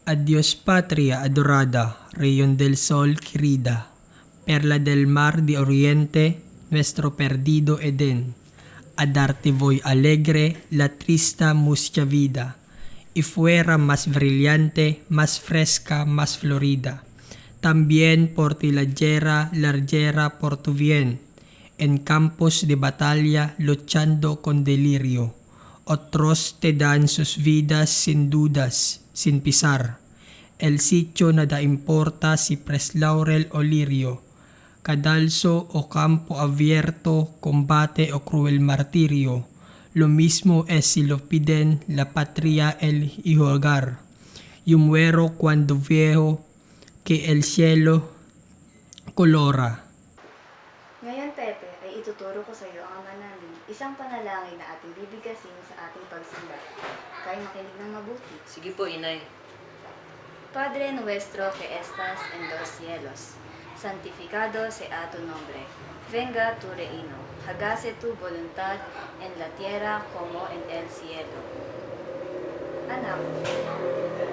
Adiós patria adorada, rayon del sol querida, perla del mar de oriente, nuestro perdido Edén. A darte voy alegre la trista mucha vida, y fuera más brillante, más fresca, más florida. También por ti la guerra por tu bien, en campos de batalla luchando con delirio. Otros te dan sus vidas sin dudas, sin pisar el sitio nada importa si preslaurel o lirio, cadalso o campo abierto, combate o cruel martirio. Lo mismo es si lo piden la patria el hijo hogar, y muero cuando viejo que el cielo colora. Ngayon, Pepe, ay ituturo ko sa iyo ang Ama namin, isang panalangin na ating bibigasin sa ating pagsimba. Kaya makinig ng mabuti. Sige po, Inay. Padre nuestro que estás en los cielos, santificado sea tu nombre. Venga tu reino. Hágase tu voluntad en la tierra como en el cielo. Anak,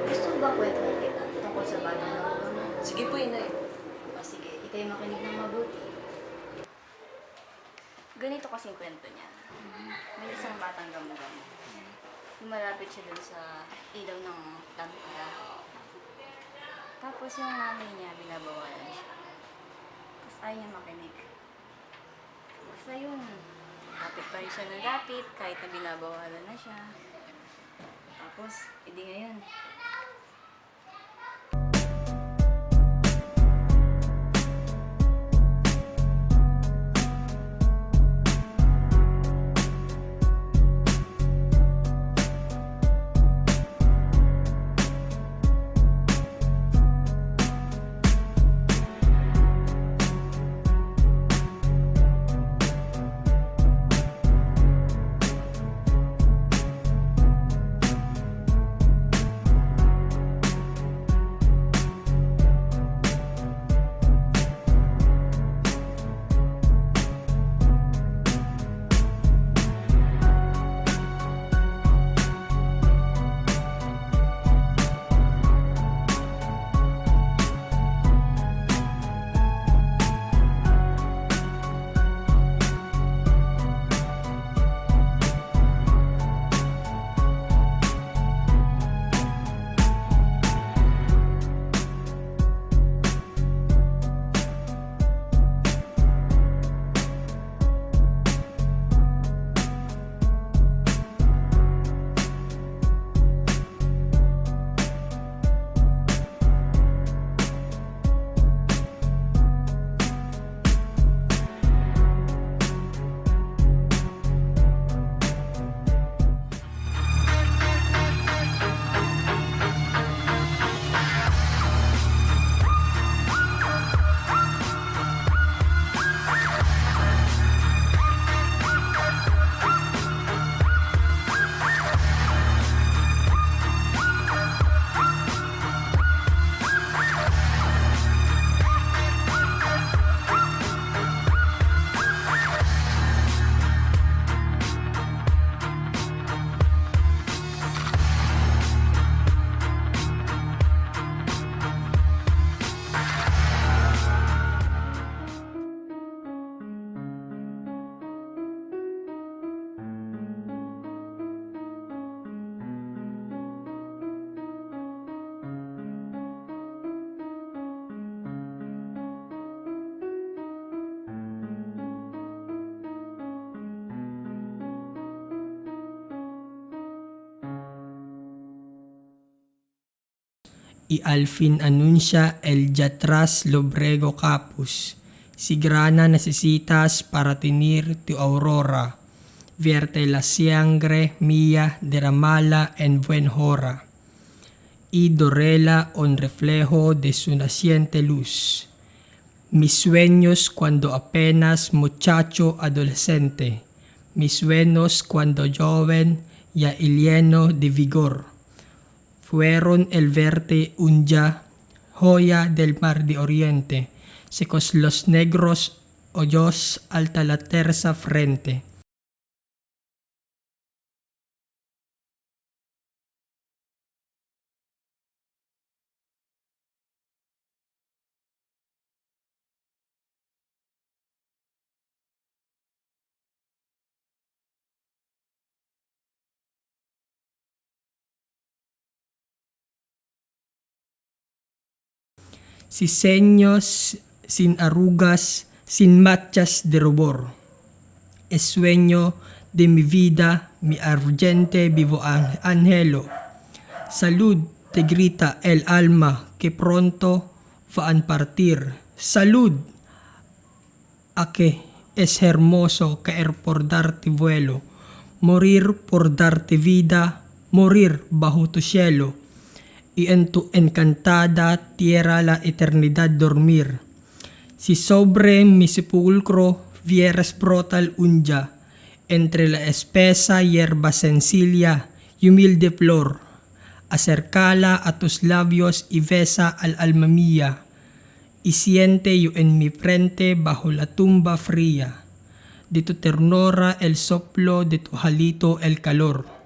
gusto mo ba kwento kita tungkol sa batang nakuha mo? Sige po, Inay. O sige, ikay makinig ng mabuti. Ganito kasing kwento niya. May isang batang gamo-gamo. Lumalapit siya dun sa ilaw ng lampara. Tapos yung nanay niya, binabawalan siya. Tapos ayaw niya makinig. Basta yun, lapit pa rin siya ng lapit, kahit na binabawalan na siya. Tapos, edi ngayon, Y al fin anuncia el ya tras lobrego capus. Si grana necesitas para tener tu aurora, vierte la sangre mía derramala en buen hora, y dorela un reflejo de su naciente luz. Mis sueños cuando apenas muchacho adolescente, mis sueños cuando joven ya y lleno de vigor, fueron el verte un ya, joya del mar de oriente, secos los negros hoyos alta la tersa frente. Seños sin arrugas, sin manchas de rubor. Es sueño de mi vida, mi ardiente vivo angelo. Salud, te grita el alma que pronto va a partir. Salud, a que es hermoso caer por darte vuelo, morir por darte vida, morir bajo tu cielo, y en tu encantada tierra la eternidad dormir. Si sobre mi sepulcro vieres brotar un día, entre la espesa hierba sencilla y humilde flor, acércala a tus labios y besa al alma mía, y siente yo en mi frente bajo la tumba fría, de tu ternura el soplo, de tu jalito el calor.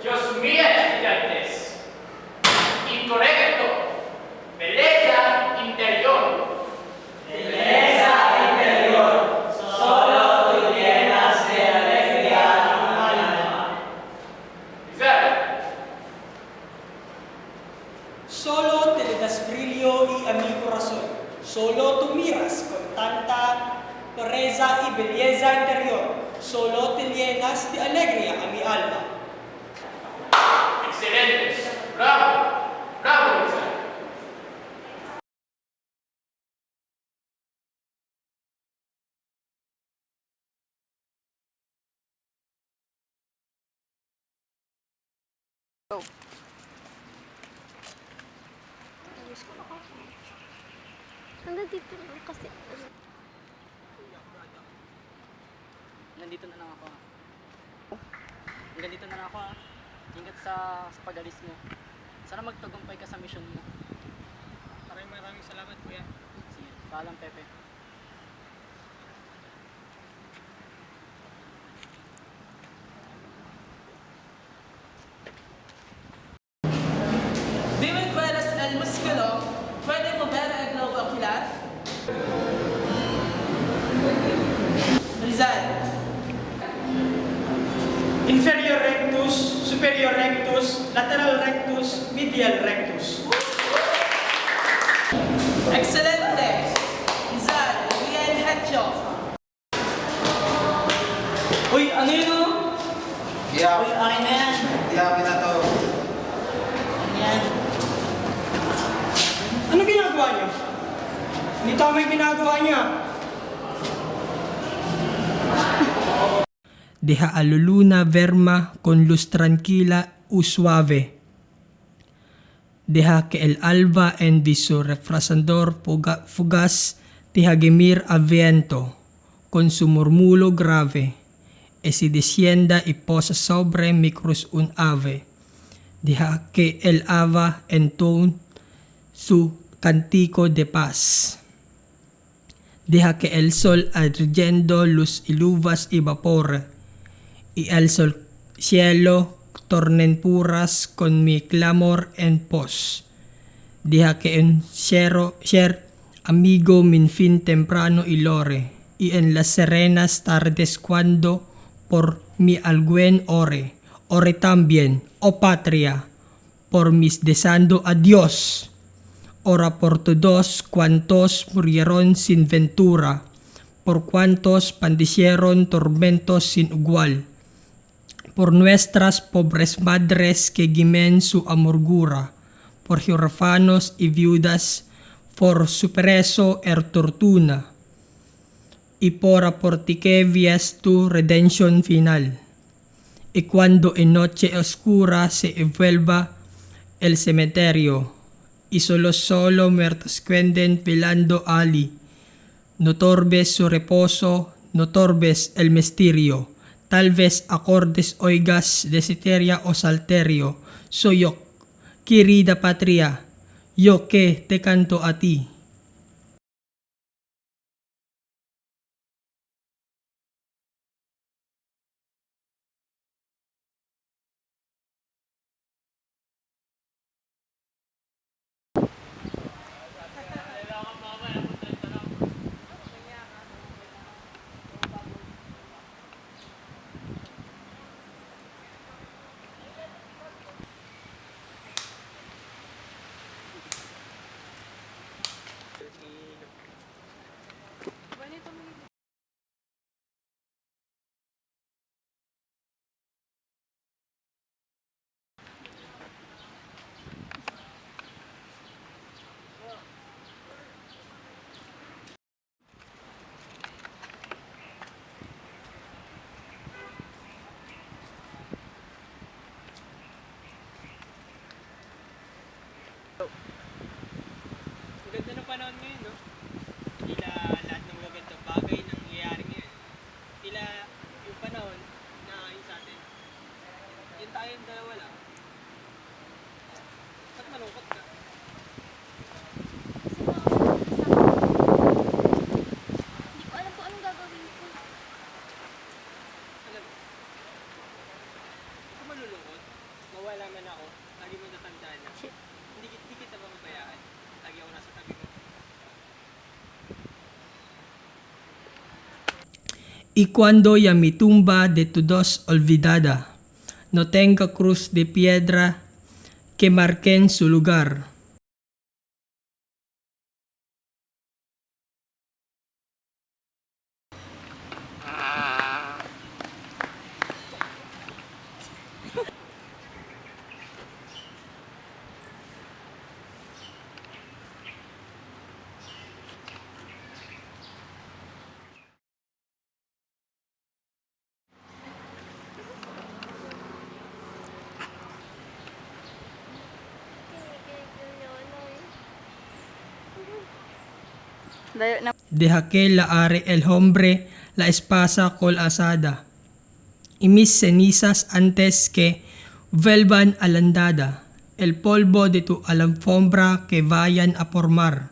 Dios mío, estudiantes. Incorrecto. Belleza interior. Belleza interior. Solo tú llenas de alegría mi alma. Solo te le das brillo y a mi corazón. Solo tú miras con tanta pureza y belleza interior. Solo te llenas de alegría a mi alma. Excelentes. Bravo. Bravo, Lisa. Hanggang dito lang kasi. Nandito na lang ako. Hanggang dito na lang ako. Ingat sa pag-alis mo. Sana magtagumpay ka sa mission mo. Maraming salamat, kuya. Sige, paalam Pepe. Dime cuál es el músculo. ¿Puede mover el globo ocular? Rizal. Inferior rectus, superior rectus, lateral rectus, medial rectus. Excelente. Rizal, bien hecho. Uy, ano yun oh? Iya, Uy, akin na yan. iya kita to. Yan. Ano ginagawa niyo? Hindi tama yung ginagawa niya. Deja a la luna verma con luz tranquila y suave. Deja que el alba en su refrescador fugaz deja gemir a viento con su murmullo grave, y si descienda y posa sobre mi cruz un ave. Deja que el ave entone su cántico de paz. Deja que el sol ardiendo luz y luvas y vapor, y el sol cielo tornen puras con mi clamor en pos. Deja que en ser amigo min fin temprano y lore, y en las serenas tardes cuando por mi alguien ore también, oh patria, por mis deseando a Dios. Ora por todos cuantos murieron sin ventura, por cuantos padecieron tormentos sin igual, por nuestras pobres madres que gimen su amargura, por huérfanos y viudas, por su preso tortuna, y por ti que vies tu redención final. Y cuando en noche oscura se vuelva el cementerio, y solo muertos queden velando ali, no torbes su reposo, no torbes el misterio. Tal vez acordes oigas de citeria o salterio. Soy yo, querida patria, yo que te canto a ti. Y cuando ya mi tumba de todos olvidada, no tenga cruz de piedra que marquen su lugar. De aquel la are el hombre la espasa col asada, y mis cenizas antes que vuelvan a la andada, el polvo de tu alfombra que vayan a formar.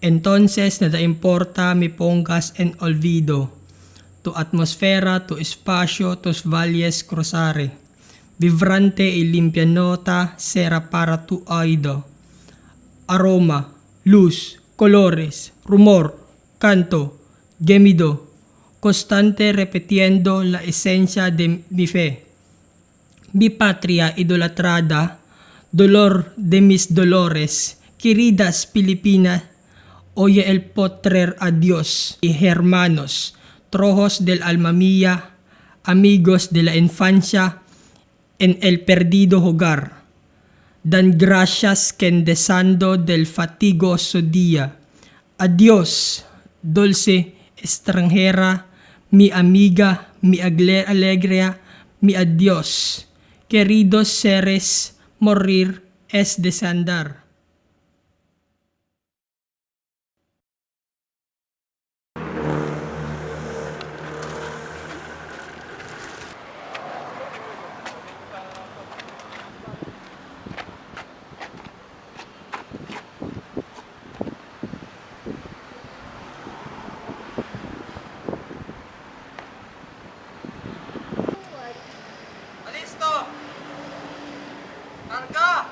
Entonces nada importa me pongas en olvido, tu atmósfera, tu espacio, tus valles cruzare. Vibrante y limpia nota será para tu oído. Aroma, luz, colores, rumor, canto, gemido, constante repitiendo la esencia de mi fe. Mi patria idolatrada, dolor de mis dolores, queridas Filipinas, oye el potrer adiós y hermanos, trojos del alma mía, amigos de la infancia, en el perdido hogar. Dan gracias que endezando del fatigoso día. Adiós, dulce extranjera, mi amiga, mi alegría, mi adiós. Queridos seres, morir es desandar. Alisto! Karga!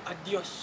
Adiós.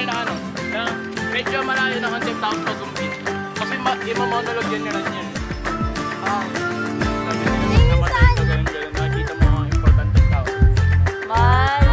na ano, na medyo malayo na konti tapos pag-umpit. Kasi ima-monologue yan nila niyan. Sabi nila, namatay ka ganun-ganun, nakikita mo ang importante tao. Mal!